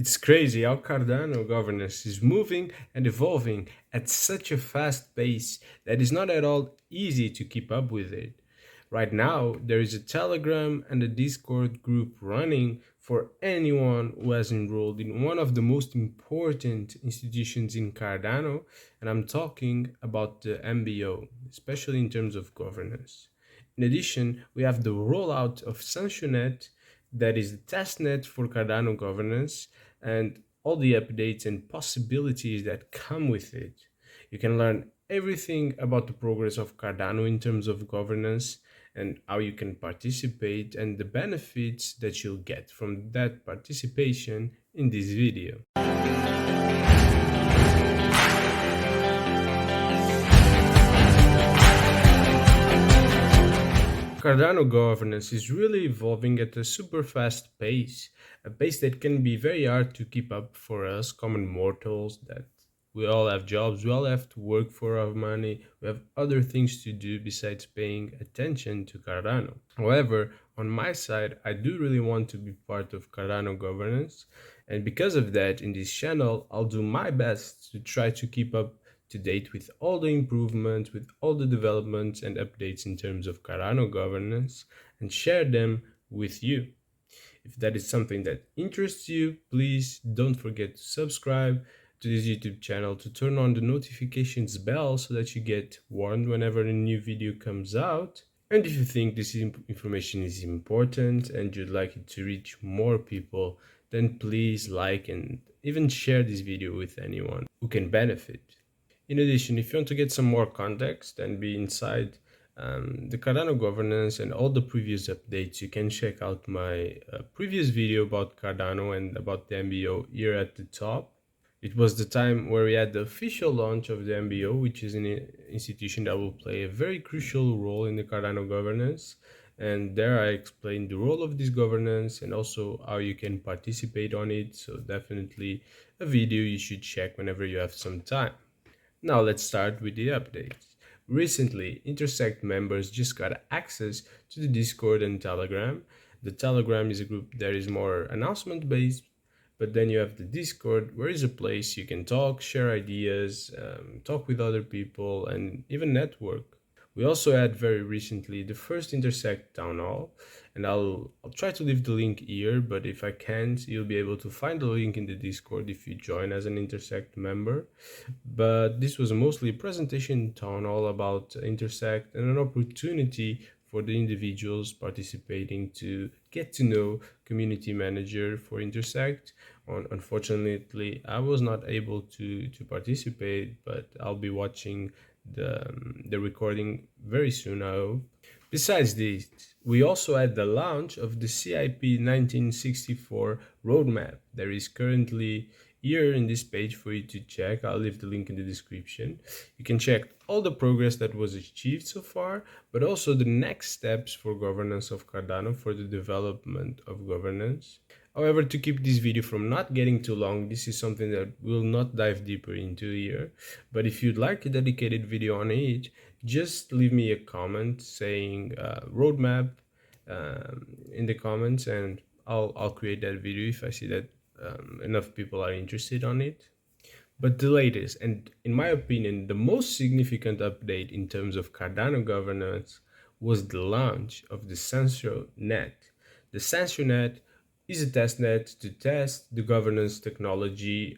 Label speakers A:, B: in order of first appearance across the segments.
A: It's crazy how Cardano governance is moving and evolving at such a fast pace that it's not at all easy to keep up with it. Right now, there is a Telegram and a Discord group running for anyone who has enrolled in one of the most important institutions in Cardano, and I'm talking about the MBO, especially in terms of governance. In addition, we have the rollout of Sancho Net, that is the testnet for Cardano governance, and all the updates and possibilities that come with it. You can learn everything about the progress of Cardano in terms of governance and how you can participate and the benefits that you'll get from that participation in this video. Cardano governance is really evolving at a super fast pace, a pace that can be very hard to keep up for us common mortals that we all have jobs, we all have to work for our money, we have other things to do besides paying attention to Cardano. However, on my side, I do really want to be part of Cardano governance, and because of that, in this channel, I'll do my best to try to keep up to date with all the improvements, with all the developments and updates in terms of Cardano governance, and share them with you. If that is something that interests you, please don't forget to subscribe to this YouTube channel, to turn on the notifications bell so that you get warned whenever a new video comes out. And if you think this information is important and you'd like it to reach more people, then please like and even share this video with anyone who can benefit. In addition, if you want to get some more context and be inside the Cardano governance and all the previous updates, you can check out my previous video about Cardano and about the MBO here at the top. It was the time where we had the official launch of the MBO, which is an institution that will play a very crucial role in the Cardano governance. And there I explained the role of this governance and also how you can participate on it. So definitely a video you should check whenever you have some time. Now let's start with the updates. Recently, Intersect members just got access to the Discord and Telegram. The Telegram is a group that is more announcement based, but then you have the Discord, where is a place you can talk, share ideas, talk with other people, and even network. We also had very recently the first Intersect Townhall, and I'll try to leave the link here, but if I can't, you'll be able to find the link in the Discord if you join as an Intersect member. But this was mostly a presentation Townhall about Intersect and an opportunity for the individuals participating to get to know community manager for Intersect. Unfortunately, I was not able to participate, but I'll be watching the recording very soon, I hope. Besides this, we also had the launch of the CIP 1964 roadmap. There is currently here in this page for you to check. I'll leave the link in the description. You can check all the progress that was achieved so far, but also the next steps for governance of Cardano, for the development of governance. However, to keep this video from not getting too long, this is something that we'll not dive deeper into here. But if you'd like a dedicated video on it, just leave me a comment saying roadmap in the comments, and I'll create that video if I see that enough people are interested on it. But the latest, and in my opinion, the most significant update in terms of Cardano governance was the launch of the Sancho Net. The Sancho Net is a testnet to test the governance technology,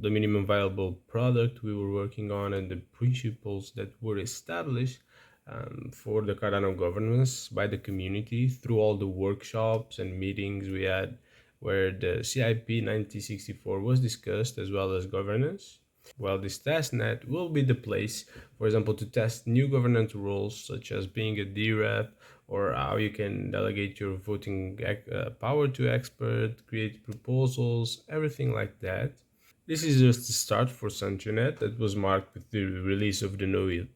A: the minimum viable product we were working on, and the principles that were established for the Cardano governance by the community through all the workshops and meetings we had where the CIP 1964 was discussed, as well as governance. Well, this testnet will be the place, for example, to test new governance rules such as being a DRep, or how you can delegate your voting power to expert, create proposals, everything like that. This is just the start for Sancho Net that was marked with the release of the node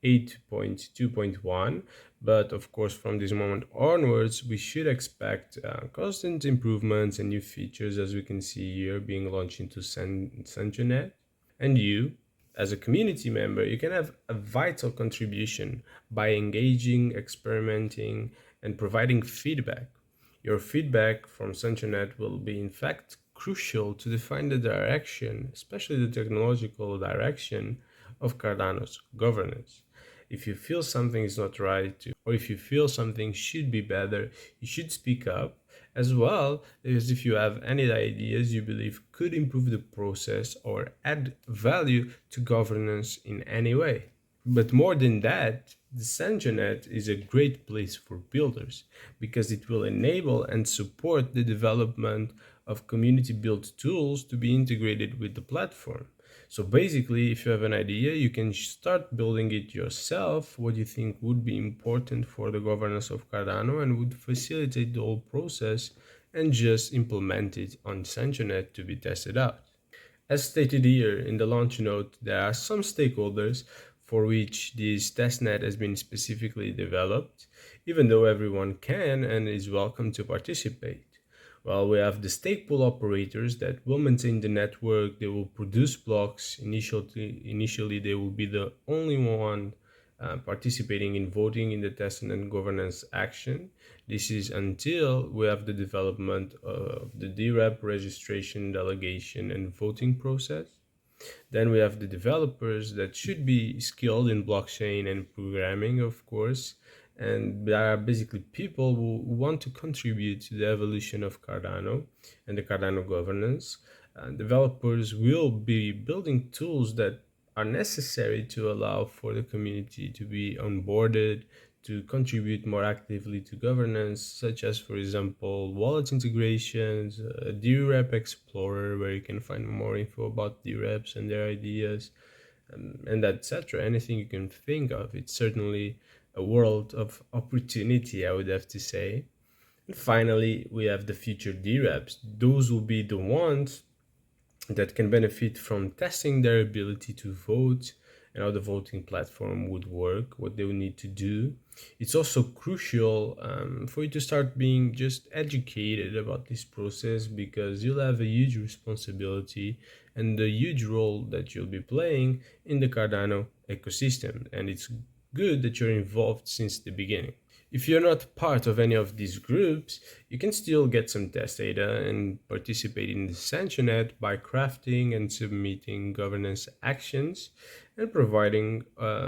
A: 8.2.1, but of course from this moment onwards we should expect constant improvements and new features, as we can see here, being launched into Sancho Net. And you, as a community member, you can have a vital contribution by engaging, experimenting, and providing feedback. Your feedback from Sancho Net will be in fact crucial to define the direction, especially the technological direction of Cardano's governance. If you feel something is not right, or if you feel something should be better, you should speak up, as well as if you have any ideas you believe could improve the process or add value to governance in any way. But more than that, the Sancho Net is a great place for builders because it will enable and support the development of community built tools to be integrated with the platform. So basically, if you have an idea, you can start building it yourself, what you think would be important for the governance of Cardano and would facilitate the whole process, and just implement it on SanchoNet to be tested out. As stated here in the launch note, there are some stakeholders for which this testnet has been specifically developed, even though everyone can and is welcome to participate. Well, we have the stake pool operators that will maintain the network, they will produce blocks. Initially they will be the only one participating in voting in the testnet governance action. This is until we have the development of the DRep registration, delegation, and voting process. Then we have the developers that should be skilled in blockchain and programming, of course. And there are basically people who want to contribute to the evolution of Cardano and the Cardano governance. Developers will be building tools that are necessary to allow for the community to be onboarded, to contribute more actively to governance, such as, for example, wallet integrations, a DRep Explorer, where you can find more info about DReps and their ideas, and etc. Anything you can think of. It's certainly a world of opportunity, I would have to say. And finally, we have the future DReps. Those will be the ones that can benefit from testing their ability to vote and how the voting platform would work, what they would need to do. It's also crucial for you to start being just educated about this process, because you'll have a huge responsibility and a huge role that you'll be playing in the Cardano ecosystem. And it's good that you're involved since the beginning. If you're not part of any of these groups, you can still get some test data and participate in the Sancho Net by crafting and submitting governance actions and providing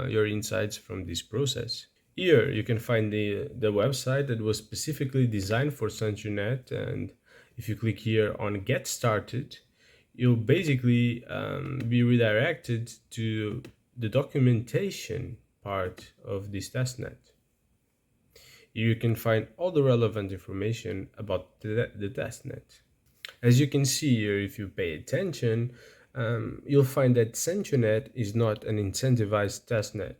A: your insights from this process. Here you can find the website that was specifically designed for Sancho Net, and if you click here on Get Started, you'll basically be redirected to the documentation part of this testnet. You can find all the relevant information about the testnet. As you can see here, if you pay attention, you'll find that Sancho Net is not an incentivized testnet,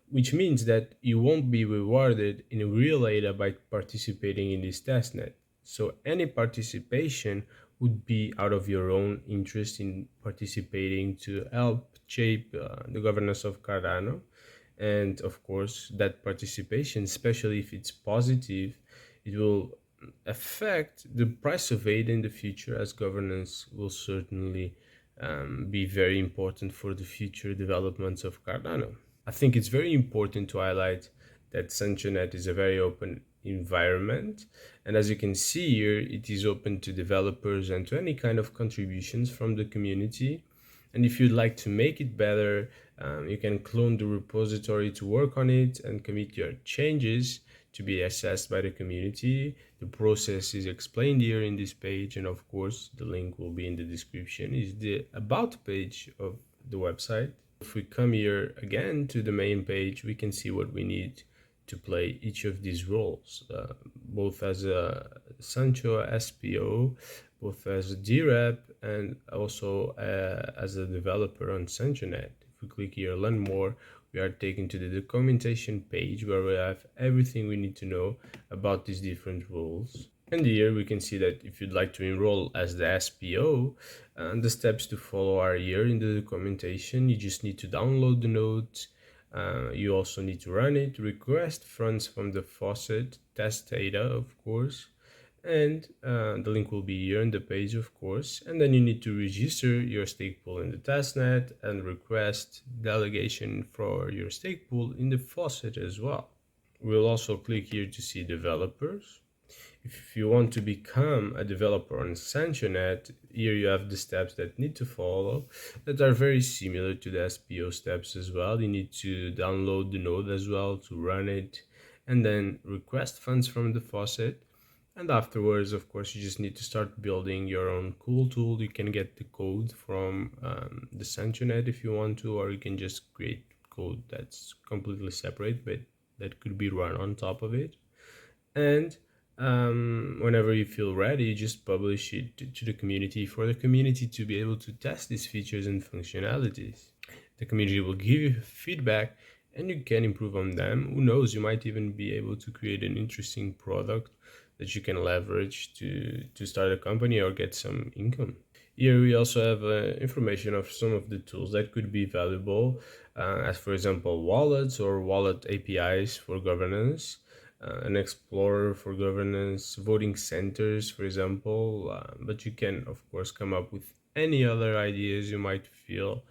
A: which means that you won't be rewarded in real data by participating in this testnet. So any participation would be out of your own interest in participating to help shape the governance of Cardano. And of course, that participation, especially if it's positive, it will affect the price of ADA in the future, as governance will certainly be very important for the future developments of Cardano. I think it's very important to highlight that SanchoNet is a very open environment, and as you can see here, it is open to developers and to any kind of contributions from the community. And if you'd like to make it better, you can clone the repository to work on it and commit your changes to be assessed by the community. The process is explained here in this page, and of course the link will be in the description. Is the about page of the website. If we come here again to the main page, we can see what we need to play each of these roles, both as a Sancho SPO, both as a DRep, and also as a developer on SanchoNet. If we click here, learn more, we are taken to the documentation page where we have everything we need to know about these different roles. And here we can see that if you'd like to enroll as the SPO, the steps to follow are here in the documentation. You just need to download the nodes. You also need to run it, request funds from the faucet, test data, of course, and the link will be here on the page, of course. And then you need to register your stake pool in the testnet and request delegation for your stake pool in the faucet as well. We'll also click here to see developers. If you want to become a developer on Sancho Net, here you have the steps that need to follow that are very similar to the SPO steps as well. You need to download the node as well to run it, and then request funds from the faucet. And afterwards, of course, you just need to start building your own cool tool. You can get the code from the Sancho Net if you want to, or you can just create code that's completely separate, but that could be run on top of it. And whenever you feel ready, you just publish it to the community for the community to be able to test these features and functionalities. The community will give you feedback and you can improve on them. Who knows, you might even be able to create an interesting product that you can leverage to start a company or get some income. Here we also have information of some of the tools that could be valuable, as for example, wallets or wallet APIs for governance, an explorer for governance, voting centers, for example. But you can, of course, come up with any other ideas you might feel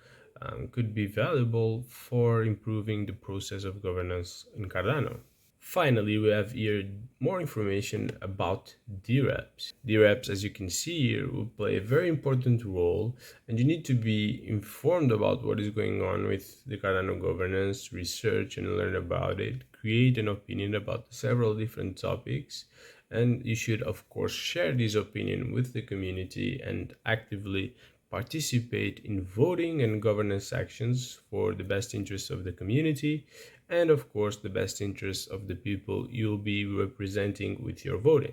A: could be valuable for improving the process of governance in Cardano. Finally, we have here more information about DReps. DReps, as you can see here, will play a very important role, and you need to be informed about what is going on with the Cardano governance, research and learn about it, create an opinion about several different topics, and you should, of course, share this opinion with the community and actively participate in voting and governance actions for the best interests of the community and of course the best interests of the people you'll be representing with your voting.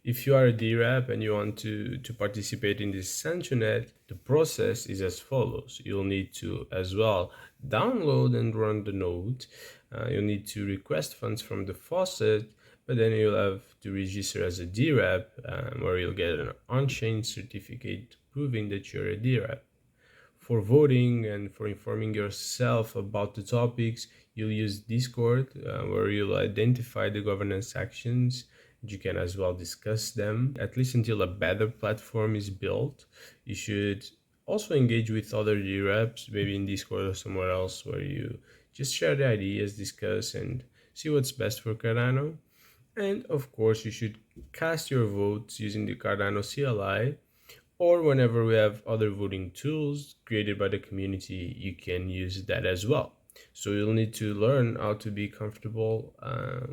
A: If you are a DRep and you want to participate in this SanchoNet, the process is as follows. You'll need to as well download and run the node. You'll need to request funds from the faucet, but then you'll have to register as a DRep, where you'll get an on-chain certificate proving that you're a DRep. For voting and for informing yourself about the topics, you'll use Discord, where you'll identify the governance actions. You can as well discuss them, at least until a better platform is built. You should also engage with other DReps, maybe in Discord or somewhere else, where you just share the ideas, discuss, and see what's best for Cardano. And of course, you should cast your votes using the Cardano CLI, or whenever we have other voting tools created by the community, you can use that as well. So you'll need to learn how to be comfortable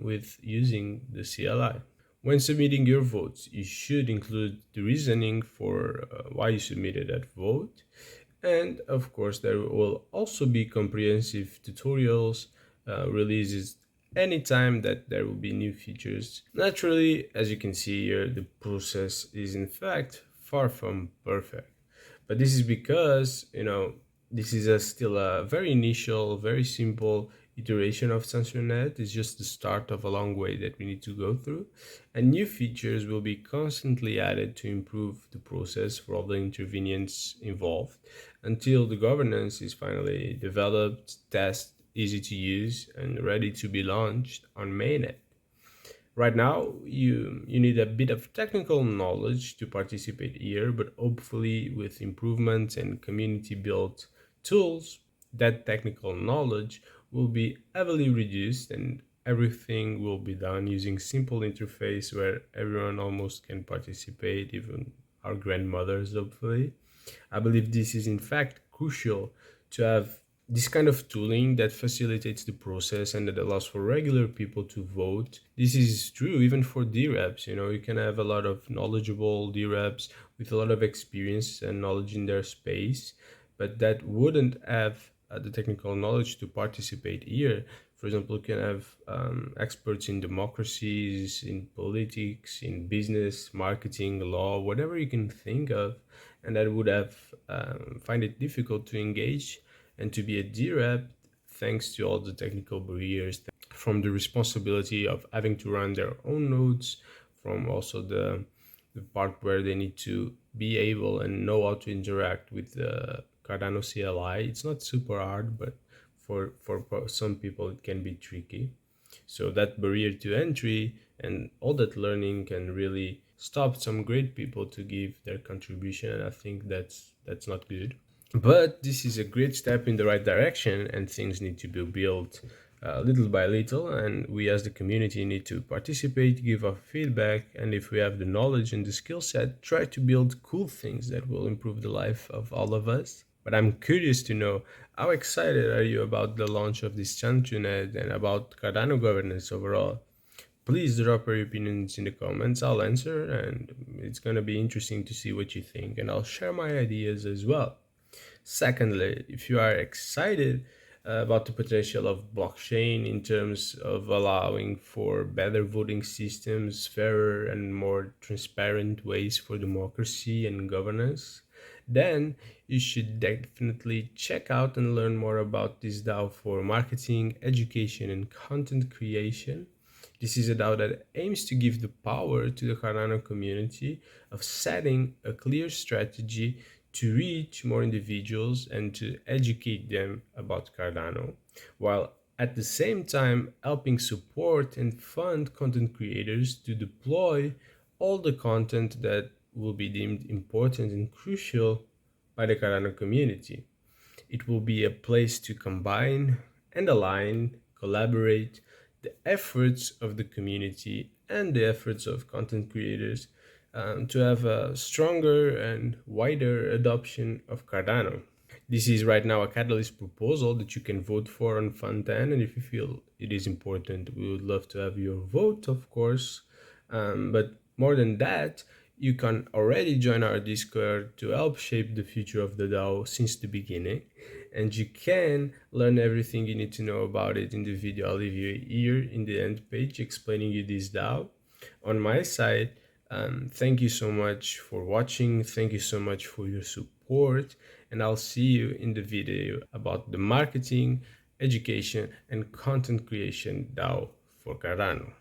A: with using the CLI. When submitting your votes, you should include the reasoning for why you submitted that vote. And of course, there will also be comprehensive tutorials releases anytime that there will be new features. Naturally, as you can see here, the process is in fact far from perfect. But this is because, this is still a very initial, very simple iteration of Sancho Net. It's just the start of a long way that we need to go through. And new features will be constantly added to improve the process for all the intervenients involved until the governance is finally developed, tested, easy to use, and ready to be launched on mainnet. Right now, you need a bit of technical knowledge to participate here, but hopefully with improvements and community-built tools, that technical knowledge will be heavily reduced and everything will be done using simple interface where everyone almost can participate, even our grandmothers, hopefully. I believe this is in fact crucial to have this kind of tooling that facilitates the process and that allows for regular people to vote. This is true even for DReps. You can have a lot of knowledgeable DReps with a lot of experience and knowledge in their space, but that wouldn't have the technical knowledge to participate here. For example, you can have experts in democracies, in politics, in business, marketing, law, whatever you can think of, and that would have find it difficult to engage and to be a DRep thanks to all the technical barriers, from the responsibility of having to run their own nodes, from also the part where they need to be able and know how to interact with the Cardano CLI. It's not super hard, but for some people it can be tricky. So that barrier to entry and all that learning can really stop some great people to give their contribution, and I think that's not good. But this is a great step in the right direction, and things need to be built little by little, and we as the community need to participate, give our feedback, and if we have the knowledge and the skill set, try to build cool things that will improve the life of all of us. But I'm curious to know, how excited are you about the launch of this Sancho Net and about Cardano governance overall? Please drop your opinions in the comments. I'll answer, and it's gonna be interesting to see what you think, and I'll share my ideas as well. Secondly, if you are excited about the potential of blockchain in terms of allowing for better voting systems, fairer and more transparent ways for democracy and governance, then you should definitely check out and learn more about this DAO for marketing, education, and content creation. This is a DAO that aims to give the power to the Cardano community of setting a clear strategy to reach more individuals and to educate them about Cardano, while at the same time helping support and fund content creators to deploy all the content that will be deemed important and crucial by the Cardano community. It will be a place to combine and align, collaborate the efforts of the community and the efforts of content creators to have a stronger and wider adoption of Cardano. This is right now a catalyst proposal that you can vote for on Fund 10, and if you feel it is important, we would love to have your vote, of course. But more than that, you can already join our Discord to help shape the future of the DAO since the beginning. And you can learn everything you need to know about it in the video I'll leave you here in the end page explaining you this DAO. On my side, thank you so much for watching. Thank you so much for your support. And I'll see you in the video about the marketing, education, and content creation DAO for Cardano.